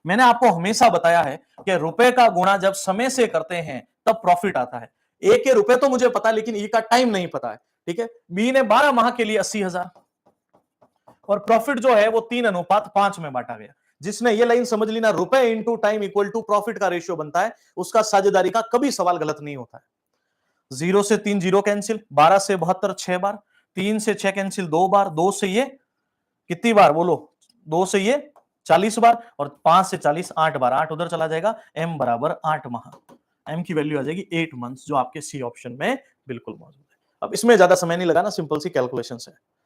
मैंने आपको हमेशा बताया है कि रुपए का गुणा जब समय से करते हैं तब प्रॉफिट आता है। ए के रुपए तो मुझे पता, लेकिन ई का टाइम नहीं पता है। ठीक है, बी ने 12 माह के लिए 80,000 और प्रॉफिट जो है वो 3:5 में बांटा गया। जिसने ये लाइन समझ ली ना, रुपए into time equal to profit का रेशियो बनता है, उसका साझेदारी का कभी सवाल गलत नहीं होता है। 0 से 3 जीरो कैंसिल, 12 से 72 6 बार, 3 से 6 कैंसिल 2 बार, 2 से ये कितनी बार बोलो, 2 से ये 40 बार और 5 से 40 8 बार, 8 उधर चला जाएगा, एम बराबर 8 माह। एम की वैल्यू आ जाएगी 8 मंथ्स, जो आपके सी ऑप्शन में बिल्कुल मौजूद है। अब इसमें ज्यादा समय नहीं लगाना, सिंपल सी कैलकुलेशन है।